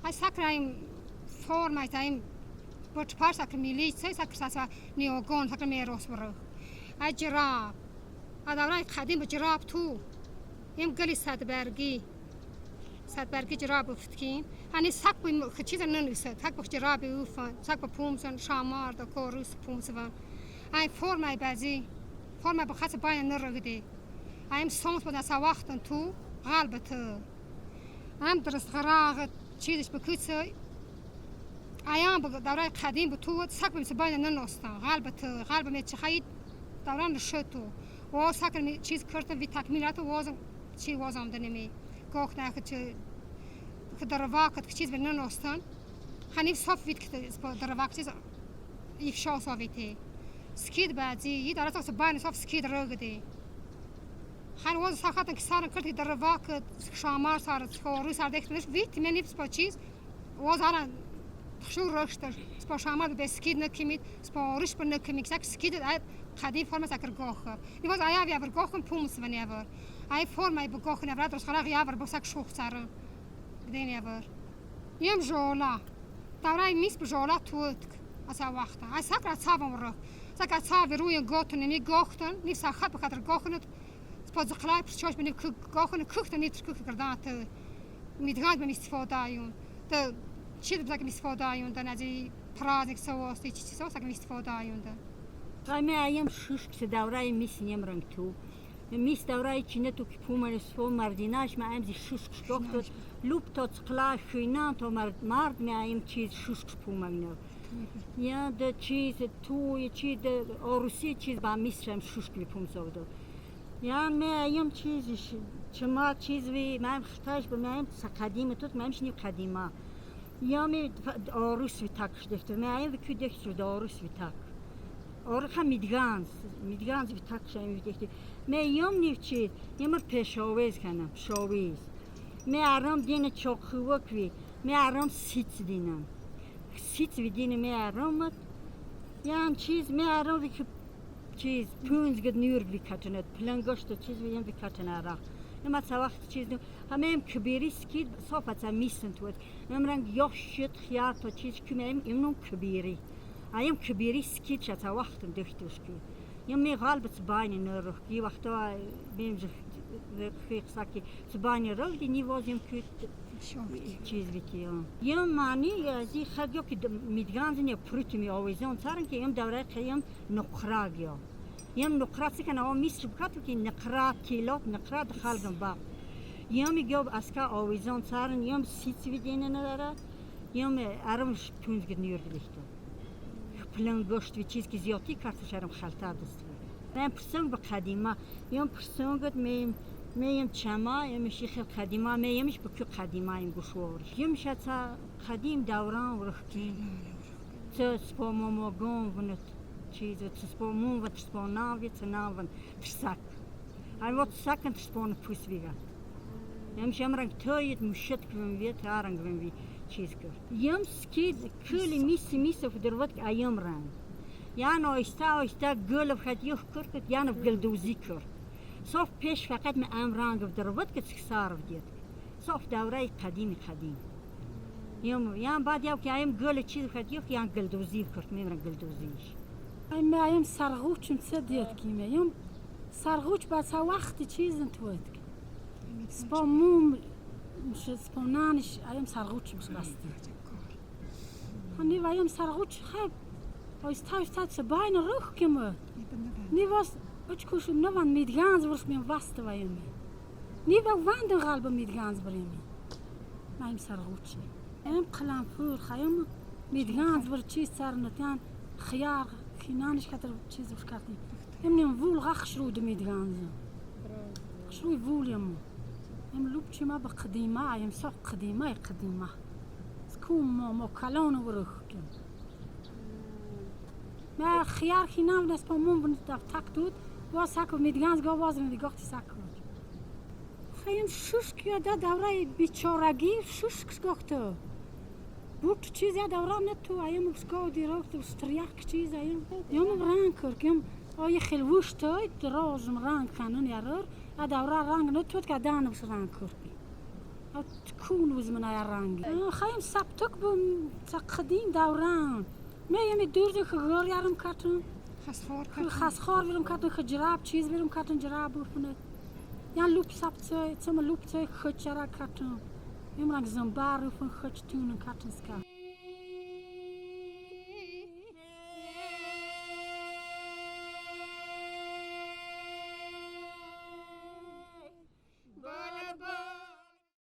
ای سکرایم فرم تایم بچ پار سکر میلیت سکر ساسا نیوگون سکر میروس برو ای جراب آدمای قدیم بجراب تو یم گلی صدبرگی جراب افتکیم هنی سک بیم چیز ننویسد سک بخ جراب اوفن سک با پومسن شامار دا کوروس پومسن ای فرم ای بازی فرم بخاطر باین نرگدی ایم سونس بود از وقتن تو غالبت ام درست غراغ چیزش بکوچه ایام به دوره قدیم بود تو سک بیم سباین ننوستن غالب می چخید دوران شتو و سکر چیز کردن وی تکمیلات وازم چی وازم دنمی گفت نه که در واقع چیز به ننوستن خنیف صاف وید که در واقع چیز ایفشا صافیته سکید بعدی یه داره تا سباین صاف سکید رگدی خان واز ساختن که سارن کرد در واقع شامار سار روی سر دکترش ویت منی با چیز واز هران شو رشته با شامار به سکید نکمید با رش به نکمید سکید قدیم فرم سکر گاخه نیواز آیا وی ابر گاخم پومس ونی ابر ای فرم ای بگاخه نبرد درست خلاق یابر با سک شوخ سرن بدین ابر یم جولا دورای میس به جولا توت اسا وقت ای سکر صابم رو سکر صاب روی گوتن نمی گاختن نی ساخت بخاطر گاخن سپاز خلاق پرچاش بنی گاخن کوخت نیت کوخت کردات میدگاد به استفاده ایون تا چیز بزاک استفاده ایون تا نزی پرازک سواست چی سواست که استفاده ایون تا قایمه ایم شش که دورای میس نیم رنگ تو میس دورای چینه تو که پومن سو مردیناش ما ایم زی شش کشت لوب تا تقلاش شینان تا مرد می ایم چیز شش پومن نه یا ده چیز تو یه چیز آروسی چیز با میس هم شش کلی پوم سوده یا می ایم چیزش چما چیز وی ما ایم خطاش با ما ایم قدیمه توت ما ایمش نیم قدیمه یا می آروس وی تاکش دفته ما ایم وی دفت شده آروس وی تاک آرخه میدگانز وی تاکش ایم وی دفته ما ایم نیفچید یم پیشاویز کنم شاویز ما آرام دین چاقوک وی ما آرام سیت دینم سیت وی دینه ما آرامت یا چیز ما آرام وی که چیز پونز گد نیور وی کاتنت پلنگاشت چیز وی یم وی کاتنه را نما سوخت چیز نو همه ام کبیری سکید صافت میسن توت نمرنگ یاشت خیار تا چیز کمی ام نو کبیری ایم کبیری سکید شت وقت دخترش کی یم می غالبت باین نرخ کی وقتا بیم خیق ساکی باین رخ دی نیوازیم کی چیز بیتی یم معنی ازی خدیو که میدگانزن یا پروت می آویزون سرن که یم دوره قیم نقراگیا یم نقرات سکن آو میست بکاتو که نقرات کیلات نقرات خالقم با یم میگم اسکا آویزون سرن یم سیت ویدینه نداره یم ارمش پونزگد نیور دیشتو پلن گوشت وی چیز که زیادی کارتش ارم خالتا دست من پرسنگ با قدیما یم پرسنگت میم چما یم شیخ قدیما میمش بکو قدیما یم گوشور یم شتا قدیم دوران ورختی سپا ماماگون ونت چیز تسپا مون و تسپا ناوی تناون تسک ای وقت سکن تسپا نفوس بیگه یم شمرنگ تایید مشت کن وی تارنگ وی چیز کرد یم سکید کلی میس و دروت که ایم رنگ یعنی آیسته گل بخد یخ کرد یعنی گل دوزی کرد صاف پیش فقط من امرانگ و دروت که سکسار دید صاف دوره قدیم یم بعد یاو که ایم گل چیز بخد یخ یعنی گل دوزی کرد میمرن گل دوزیش ایم سرغوچم صدیت کیمه یم سرغوچ بس وقتی چیزن توید سپا موم سپا نانش ایم سرغوچم بستی هنی و ایم سرغوچ خب آیسته سباین روح کمه نیواز اچ کوشم نوان میدگانز ورش میم واسط وایمی نیوا واند غالب میدگانز بریمی مایم سرغوچی ایم قلم فور خایم میدگانز ور چیز سرنتیان خیار خینانش کتر چیز وش کردی ام وول غخش رو میدگانز خشروی وول یم لوب چی ما بقدیمه ایم ساق قدیمه سکوم ما کلان ورخ کم ما خیار خینام دست پامون بند تاک دود و ساکو میدگانز گاواز میگفتی ساکو خیم شش کیا دوره بیچارگی شش گفته بود چیز یا دوره نه تو ایم اسکو دیروکت استریاک چیز ایم ورنگ کرد آیا خلوش توی دراز رنگ خانون یارور دوره رنگ نه تو که دانش رنگ کردی تكون وزمن رانج خايم سبتك بم تقديم دوران ما يمي دور خغور يارم كاتن خاص خور ویلم کاتن خجراب چیز ویلم کاتن جراب وفنه یان لوب سبت تم لوب ت خچرا کاتن يمرك زنبار وفن خچتون کاتن سکا